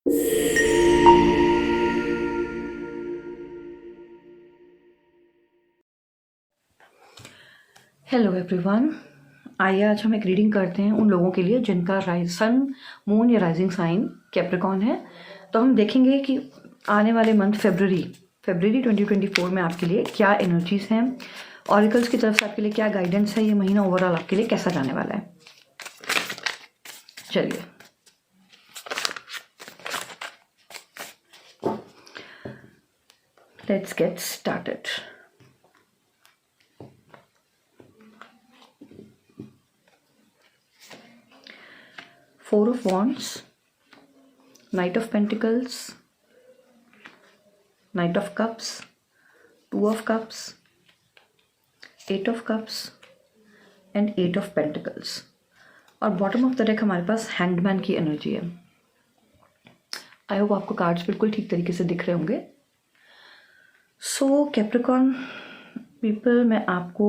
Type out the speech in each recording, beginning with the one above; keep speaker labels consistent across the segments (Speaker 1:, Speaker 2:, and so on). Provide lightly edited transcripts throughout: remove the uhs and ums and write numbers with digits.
Speaker 1: Hello everyone, आइए आज हम एक रीडिंग करते हैं उन लोगों के लिए जिनका सन, मून या राइजिंग साइन कैप्रिकॉर्न है। तो हम देखेंगे कि आने वाले मंथ फरवरी 2024 में आपके लिए क्या एनर्जीज हैं, ऑरिकल्स की तरफ से आपके लिए क्या गाइडेंस है, ये महीना ओवरऑल आपके लिए कैसा जाने वाला है। चलिए let's get started. Four of Wands, Knight of Pentacles, Knight of Cups, Two of Cups, Eight of Cups and Eight of Pentacles। और बॉटम ऑफ द डेक हमारे पास हैंगमैन की एनर्जी है। आई होप आपको कार्ड्स बिल्कुल ठीक तरीके से दिख रहे होंगे। सो कैप्रिकॉर्न पीपल, मैं आपको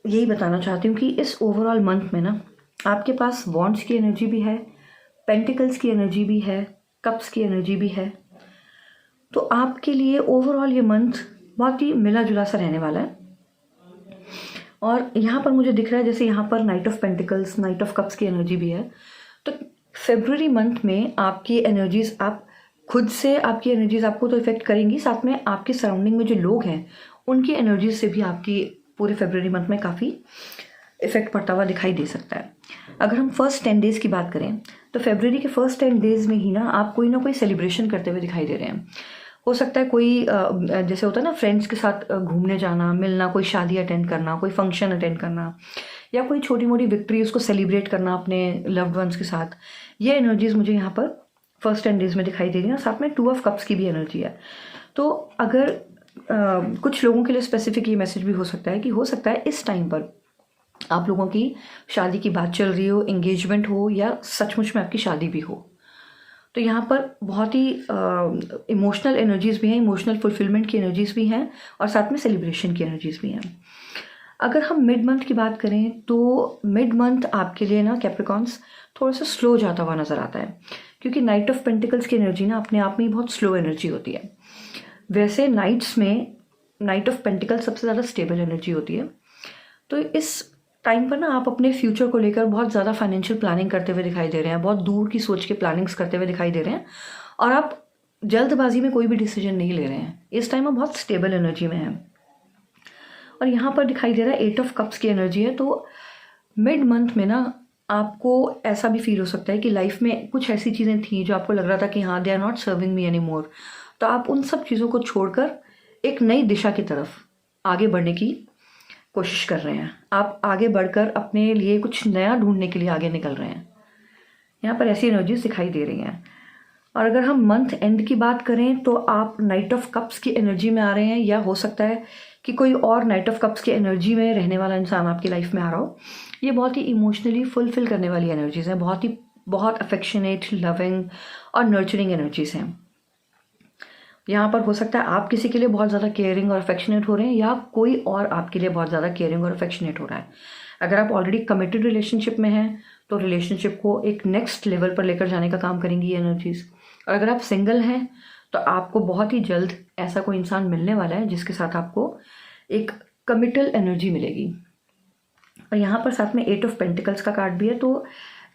Speaker 1: यही बताना चाहती हूँ कि इस ओवरऑल मंथ में ना आपके पास वॉन्ड्स की एनर्जी भी है, पेंटिकल्स की एनर्जी भी है, कप्स की एनर्जी भी है। तो आपके लिए ओवरऑल ये मंथ बहुत ही मिला जुला सा रहने वाला है। और यहाँ पर मुझे दिख रहा है जैसे यहाँ पर night of pentacles, night of cups की एनर्जी भी है। तो फरवरी मंथ में आपकी एनर्जीज, आप खुद से आपकी एनर्जीज आपको तो इफेक्ट करेंगी, साथ में आपके सराउंडिंग में जो लोग हैं उनकी एनर्जीज से भी आपकी पूरे फरवरी मंथ में काफ़ी इफेक्ट पड़ता हुआ दिखाई दे सकता है। अगर हम फर्स्ट 10 डेज़ की बात करें तो फरवरी के फर्स्ट 10 डेज़ में ही ना आप कोई ना कोई सेलिब्रेशन करते हुए दिखाई दे रहे हैं। हो सकता है कोई जैसे होता है ना फ्रेंड्स के साथ घूमने जाना, मिलना, कोई शादी अटेंड करना, कोई फंक्शन अटेंड करना, या कोई छोटी मोटी विक्ट्री उसको सेलिब्रेट करना अपने लव्ड वंस के साथ। ये एनर्जीज मुझे यहाँ पर फर्स्ट 10 डेज़ में दिखाई दे रही हैं। साथ में 2 ऑफ कप्स की भी एनर्जी है। तो अगर कुछ लोगों के लिए स्पेसिफिक ये मैसेज भी हो सकता है कि हो सकता है इस टाइम पर आप लोगों की शादी की बात चल रही हो, एंगेजमेंट हो, या सचमुच में आपकी शादी भी हो। तो यहाँ पर बहुत ही इमोशनल एनर्जीज भी हैं, इमोशनल फुलफिलमेंट की एनर्जीज भी हैं, और साथ में सेलिब्रेशन की एनर्जीज भी हैं। अगर हम मिड मंथ की बात करें तो मिड मंथ आपके लिए ना कैप्रिकॉर्न्स थोड़ा सा स्लो जाता हुआ नज़र आता है, क्योंकि नाइट ऑफ पेंटिकल्स की एनर्जी ना अपने आप में ही बहुत स्लो एनर्जी होती है। वैसे नाइट्स में नाइट ऑफ पेंटिकल्स सबसे ज़्यादा स्टेबल एनर्जी होती है। तो इस टाइम पर ना आप अपने फ्यूचर को लेकर बहुत ज़्यादा फाइनेंशियल प्लानिंग करते हुए दिखाई दे रहे हैं, बहुत दूर की सोच के प्लानिंग्स करते हुए दिखाई दे रहे हैं, और आप जल्दबाजी में कोई भी डिसीजन नहीं ले रहे हैं। इस टाइम आप बहुत स्टेबल एनर्जी में हैं। और यहाँ पर दिखाई दे रहा है 8 ऑफ कप्स की एनर्जी है। तो मिड मंथ में ना आपको ऐसा भी फील हो सकता है कि लाइफ में कुछ ऐसी चीज़ें थी जो आपको लग रहा था कि हाँ, they are not serving me any more. तो आप उन सब चीज़ों को छोड़कर एक नई दिशा की तरफ आगे बढ़ने की कोशिश कर रहे हैं। आप आगे बढ़कर अपने लिए कुछ नया ढूंढने के लिए आगे निकल रहे हैं। यहाँ पर ऐसी एनर्जीज दिखाई दे रही हैं। और अगर हम मंथ एंड की बात करें तो आप नाइट ऑफ कप्स की एनर्जी में आ रहे हैं, या हो सकता है कि कोई और नाइट ऑफ कप्स की एनर्जी में रहने वाला इंसान आपकी लाइफ में आ रहा हो। ये बहुत ही इमोशनली फुलफिल करने वाली एनर्जीज हैं, बहुत अफेक्शनेट, लविंग और नर्चरिंग एनर्जीज हैं। यहाँ पर हो सकता है आप किसी के लिए बहुत ज़्यादा केयरिंग और अफेक्शनेट हो रहे हैं, या कोई और आपके लिए बहुत ज़्यादा केयरिंग और अफेक्शनेट हो रहा है। अगर आप ऑलरेडी कमिटेड रिलेशनशिप में हैं तो रिलेशनशिप को एक नेक्स्ट लेवल पर लेकर जाने का काम करेंगी ये एनर्जीज। और अगर आप सिंगल हैं तो आपको बहुत ही जल्द ऐसा कोई इंसान मिलने वाला है जिसके साथ आपको एक कमिटल एनर्जी मिलेगी। और यहाँ पर साथ में 8 ऑफ पेंटिकल्स का कार्ड भी है। तो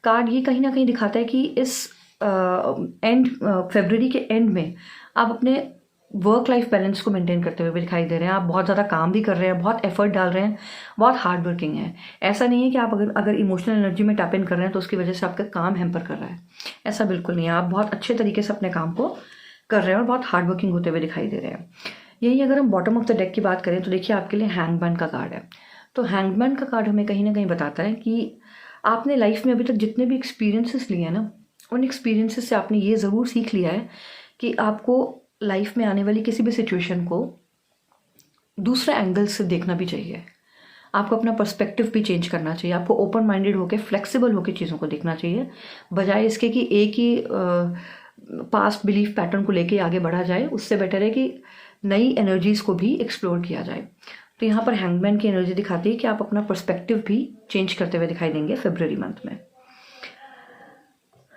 Speaker 1: कार्ड ये कहीं ना कहीं दिखाता है कि इस फरवरी के एंड में आप अपने वर्क लाइफ बैलेंस को मेंटेन करते हुए भी दिखाई दे रहे हैं। आप बहुत ज़्यादा काम भी कर रहे हैं, बहुत एफर्ट डाल रहे हैं, बहुत हार्ड वर्किंग है। ऐसा नहीं है कि आप अगर इमोशनल एनर्जी में टैप इन कर रहे हैं तो उसकी वजह से आपका काम हैम्पर कर रहा है। ऐसा बिल्कुल नहीं है। आप बहुत अच्छे तरीके से अपने काम को कर रहे हैं और बहुत हार्ड वर्किंग होते हुए दिखाई दे रहे हैं। यही अगर हम बॉटम ऑफ द डेक की बात करें तो देखिए आपके लिए हैंगमैन का कार्ड है। तो हैंगमैन का कार्ड हमें कहीं ना कहीं बताता है कि आपने लाइफ में अभी तक जितने भी एक्सपीरियंसेस लिए हैं ना, उन एक्सपीरियंसेस से आपने ये ज़रूर सीख लिया है कि आपको लाइफ में आने वाली किसी भी सिचुएशन को दूसरे एंगल से देखना भी चाहिए। आपको अपना पर्सपेक्टिव भी चेंज करना चाहिए। आपको ओपन माइंडेड होकर, फ्लेक्सिबल होकर चीज़ों को देखना चाहिए, बजाय इसके कि एक ही पास्ट बिलीफ पैटर्न को लेके आगे बढ़ा जाए। उससे बेटर है कि नई एनर्जीज़ को भी एक्सप्लोर किया जाए। तो यहाँ पर हैंगमैन की एनर्जी दिखाती है कि आप अपना पर्सपेक्टिव भी चेंज करते हुए दिखाई देंगे फरवरी मंथ में।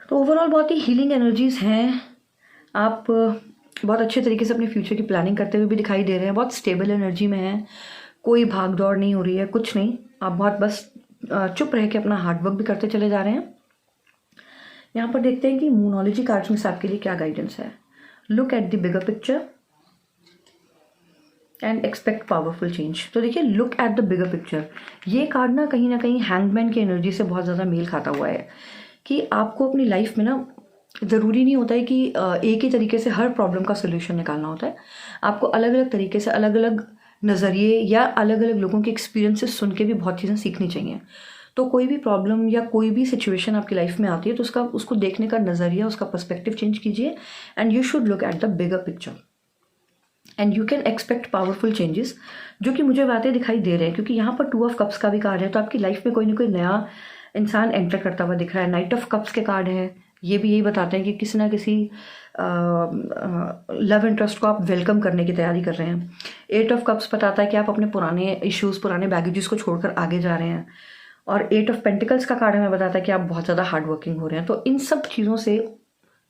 Speaker 1: तो ओवरऑल बहुत ही हीलिंग एनर्जीज़ हैं। आप बहुत अच्छे तरीके से अपने फ्यूचर की प्लानिंग करते हुए भी दिखाई दे रहे हैं, बहुत स्टेबल एनर्जी में हैं, कोई भाग दौड़ नहीं हो रही है, कुछ नहीं, आप बहुत बस चुप रह के अपना हार्डवर्क भी करते चले जा रहे हैं। यहाँ पर देखते हैं कि मूनोलॉजी कार्ड्स में से आपके लिए क्या गाइडेंस है। Look at the bigger picture and expect powerful change. तो देखिए, look at the bigger picture, ये कार्ड ना कहीं हैंगमैन की एनर्जी से बहुत ज़्यादा मेल खाता हुआ है कि आपको अपनी लाइफ में ना ज़रूरी नहीं होता है कि एक ही तरीके से हर प्रॉब्लम का सोल्यूशन निकालना होता है। आपको अलग अलग तरीके से, अलग अलग नज़रिए या अलग अलग लोगों के एक्सपीरियंसेस सुन के भी बहुत चीज़ें सीखनी चाहिए। तो कोई भी प्रॉब्लम या कोई भी सिचुएशन आपकी लाइफ में आती है तो उसको देखने का नज़रिया, उसका पर्सपेक्टिव चेंज कीजिए and you should look at the bigger picture and you can expect powerful changes, जो कि मुझे बातें दिखाई दे रहे हैं क्योंकि यहाँ पर 2 ऑफ कप्स का भी कार्ड है। तो आपकी लाइफ में कोई ना कोई नया इंसान एंटर करता हुआ दिख रहा है। नाइट ऑफ कप्स के कार्ड है, ये भी यही बताते हैं कि किसी ना किसी लव इंटरेस्ट को आप वेलकम करने की तैयारी कर रहे हैं। 8 ऑफ कप्स बताता है कि आप अपने पुराने इश्यूज़, पुराने बैगेजेस को छोड़कर आगे जा रहे हैं। और 8 ऑफ पेंटिकल्स का कार्ड हमें बताता है कि आप बहुत ज़्यादा हार्ड वर्किंग हो रहे हैं। तो इन सब चीज़ों से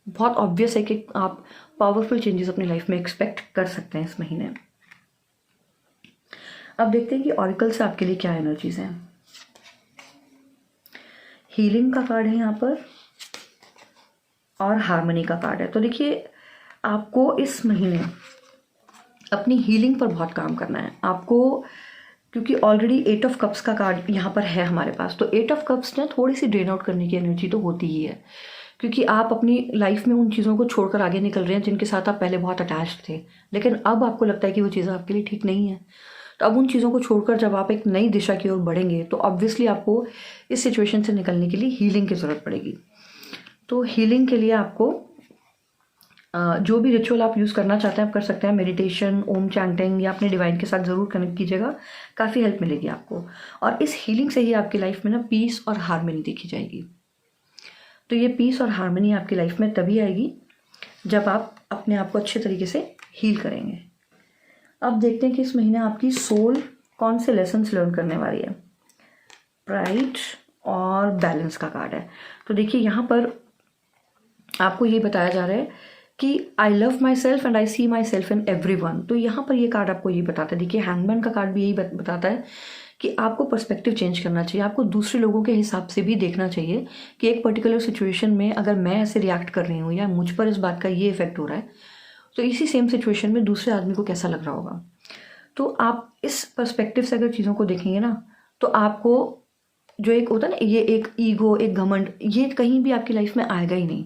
Speaker 1: बहुत ऑब्वियस है कि आप पावरफुल चेंजेस अपनी लाइफ में एक्सपेक्ट कर सकते हैं इस महीने। अब देखते हैं कि ऑरिकल से आपके लिए क्या एनर्जीज हैं। हीलिंग का कार्ड है यहाँ पर और हार्मनी का कार्ड है। तो देखिए, आपको इस महीने अपनी हीलिंग पर बहुत काम करना है आपको, क्योंकि ऑलरेडी 8 ऑफ कप्स का कार्ड यहाँ पर है हमारे पास। तो 8 ऑफ कप्स ने थोड़ी सी ड्रेन आउट करने की एनर्जी तो होती ही है, क्योंकि आप अपनी लाइफ में उन चीज़ों को छोड़कर आगे निकल रहे हैं जिनके साथ आप पहले बहुत अटैच्ड थे, लेकिन अब आपको लगता है कि वो चीज़ें आपके लिए ठीक नहीं है। तो अब उन चीज़ों को छोड़कर जब आप एक नई दिशा की ओर बढ़ेंगे तो ऑब्वियसली आपको इस सिचुएशन से निकलने के लिए हीलिंग की ज़रूरत पड़ेगी। तो हीलिंग के लिए आपको जो भी रिचुअल आप यूज़ करना चाहते हैं आप कर सकते हैं। मेडिटेशन, ओम चैंटिंग या अपने डिवाइन के साथ ज़रूर कनेक्ट कीजिएगा, काफ़ी हेल्प मिलेगी आपको। और इस हीलिंग से ही आपकी लाइफ में ना पीस और हार्मनी देखी जाएगी। तो ये पीस और हार्मनी आपकी लाइफ में तभी आएगी जब आप अपने आप को अच्छे तरीके से हील करेंगे। अब देखते हैं कि इस महीने आपकी सोल कौन से लेसन्स लर्न करने वाली है। प्राइड और बैलेंस का कार्ड है। तो देखिए, यहाँ पर आपको ये बताया जा रहा है कि I love myself and I see myself in everyone. तो यहाँ पर ये कार्ड आपको ये बताता है, देखिए हैंगमैन का कार्ड भी यही बताता है कि आपको पर्सपेक्टिव चेंज करना चाहिए। आपको दूसरे लोगों के हिसाब से भी देखना चाहिए कि एक पर्टिकुलर सिचुएशन में अगर मैं ऐसे रिएक्ट कर रही हूँ या मुझ पर इस बात का ये इफेक्ट हो रहा है, तो इसी सेम सिचुएशन में दूसरे आदमी को कैसा लग रहा होगा। तो आप इस पर्सपेक्टिव से अगर चीज़ों को देखेंगे ना, तो आपको जो एक होता है ना, ये एक ईगो, एक घमंड, ये कहीं भी आपकी लाइफ में आएगा ही नहीं।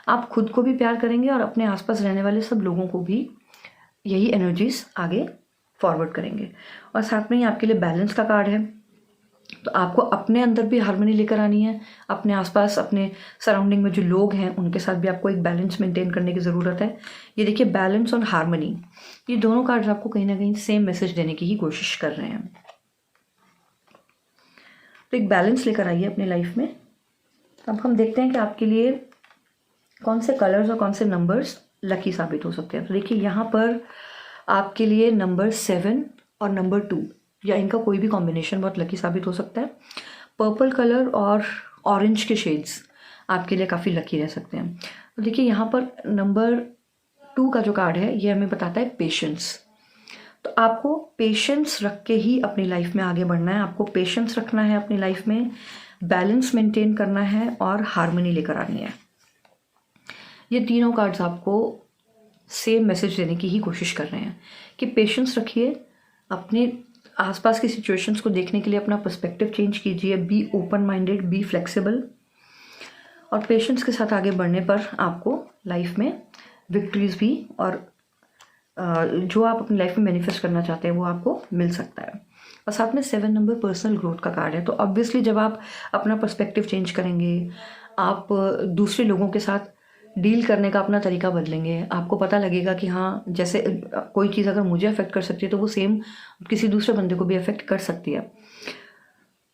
Speaker 1: आप खुद को भी प्यार करेंगे और अपने आसपास रहने वाले सब लोगों को भी यही एनर्जीज आगे फॉरवर्ड करेंगे। और साथ में ही आपके लिए बैलेंस का कार्ड है। तो आपको अपने अंदर भी हार्मनी लेकर आनी है, अपने आसपास, अपने सराउंडिंग में जो लोग हैं उनके साथ भी आपको एक बैलेंस मेंटेन करने की ज़रूरत है। ये देखिए, बैलेंस और हार्मनी, ये दोनों कार्ड्स आपको कहीं ना कहीं सेम मैसेज देने की ही कोशिश कर रहे हैं। तो एक बैलेंस लेकर आइए अपनी लाइफ में। अब हम देखते हैं कि आपके लिए कौन से कलर्स और कौन से नंबर्स लकी साबित हो सकते हैं। तो देखिए, यहाँ पर आपके लिए नंबर 7 और नंबर 2 या इनका कोई भी कॉम्बिनेशन बहुत लकी साबित हो सकता है। पर्पल कलर और ऑरेंज के शेड्स आपके लिए काफ़ी लकी रह सकते हैं। तो देखिए, यहाँ पर नंबर 2 का जो कार्ड है ये हमें बताता है पेशेंस। तो आपको पेशेंस रख के ही अपनी लाइफ में आगे बढ़ना है। आपको पेशेंस रखना है अपनी लाइफ में, बैलेंस मेंटेन करना है और हार्मनी लेकर आनी है। ये तीनों कार्ड्स आपको सेम मैसेज देने की ही कोशिश कर रहे हैं कि पेशेंस रखिए, अपने आसपास की सिचुएशंस को देखने के लिए अपना पर्सपेक्टिव चेंज कीजिए, be open minded, be flexible, और पेशेंस के साथ आगे बढ़ने पर आपको लाइफ में विक्ट्रीज भी और जो आप अपनी लाइफ में मैनिफेस्ट करना चाहते हैं वो आपको मिल सकता है। और साथ में 7 नंबर पर्सनल ग्रोथ का कार्ड है। तो ऑब्वियसली जब आप अपना पर्सपेक्टिव चेंज करेंगे, आप दूसरे लोगों के साथ डील करने का अपना तरीका बदलेंगे, आपको पता लगेगा कि हाँ, जैसे कोई चीज़ अगर मुझे अफेक्ट कर सकती है तो वो सेम किसी दूसरे बंदे को भी अफेक्ट कर सकती है।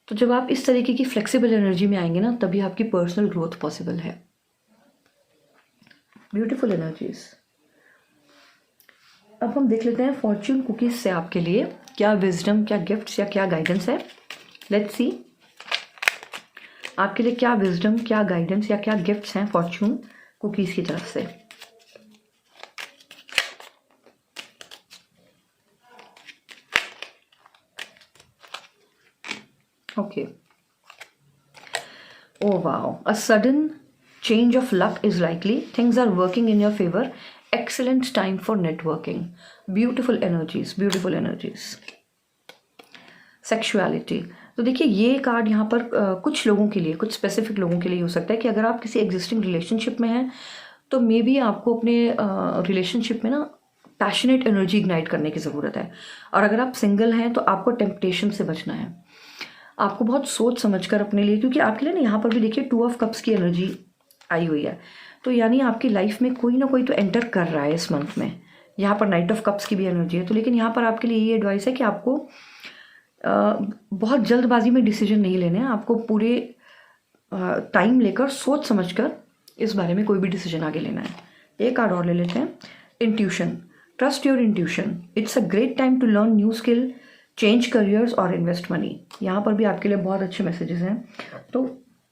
Speaker 1: तो जब आप इस तरीके की फ्लेक्सिबल एनर्जी में आएंगे ना, तभी आपकी पर्सनल ग्रोथ पॉसिबल है। Beautiful energies. अब हम देख लेते हैं फॉर्च्यून कुकीज से आपके लिए क्या विजडम, क्या गिफ्ट्स या क्या गाइडेंस है। Let's see. आपके लिए क्या विजडम, क्या गाइडेंस या क्या गिफ्ट्स हैं फॉर्च्यून कुकीज़ की तरफ से। Okay, oh wow, a sudden change of luck is likely, things are working in your favor, excellent time for networking, beautiful energies, beautiful energies। Sexuality, तो देखिए ये कार्ड यहाँ पर कुछ लोगों के लिए, कुछ स्पेसिफिक लोगों के लिए हो सकता है कि अगर आप किसी एग्जिस्टिंग रिलेशनशिप में हैं तो मे बी आपको अपने रिलेशनशिप में ना पैशनेट एनर्जी इग्नाइट करने की ज़रूरत है, और अगर आप सिंगल हैं तो आपको टेम्पटेशन से बचना है, आपको बहुत सोच समझकर अपने लिए, क्योंकि आपके लिए ना यहाँ पर भी देखिए 2 ऑफ कप्स की एनर्जी आई हुई है, तो यानी आपकी लाइफ में कोई ना कोई तो एंटर कर रहा है इस मंथ में। यहाँ पर नाइट ऑफ कप्स की भी एनर्जी है, तो लेकिन यहाँ पर आपके लिए ये एडवाइस है कि आपको बहुत जल्दबाजी में डिसीजन नहीं लेने हैं, आपको पूरे टाइम लेकर सोच समझकर इस बारे में कोई भी डिसीजन आगे लेना है। एक कार्ड और ले लेते हैं, intuition, trust your intuition, it's a great time to learn new skill, change careers और इन्वेस्ट मनी। यहाँ पर भी आपके लिए बहुत अच्छे मैसेजेस हैं, तो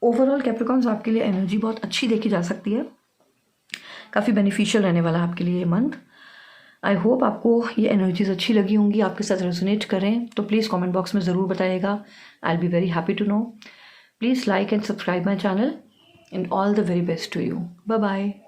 Speaker 1: ओवरऑल कैप्रिकॉन्स आपके लिए एनर्जी बहुत अच्छी देखी जा सकती है, काफ़ी बेनिफिशियल रहने वाला है आपके लिए ये मंथ। आई होप आपको ये एनर्जीज अच्छी लगी होंगी, आपके साथ रेजोनेट करें तो प्लीज़ कमेंट बॉक्स में ज़रूर बताइएगा, I will be very happy to know. Please like and subscribe my channel, and all the very best to you. Bye bye.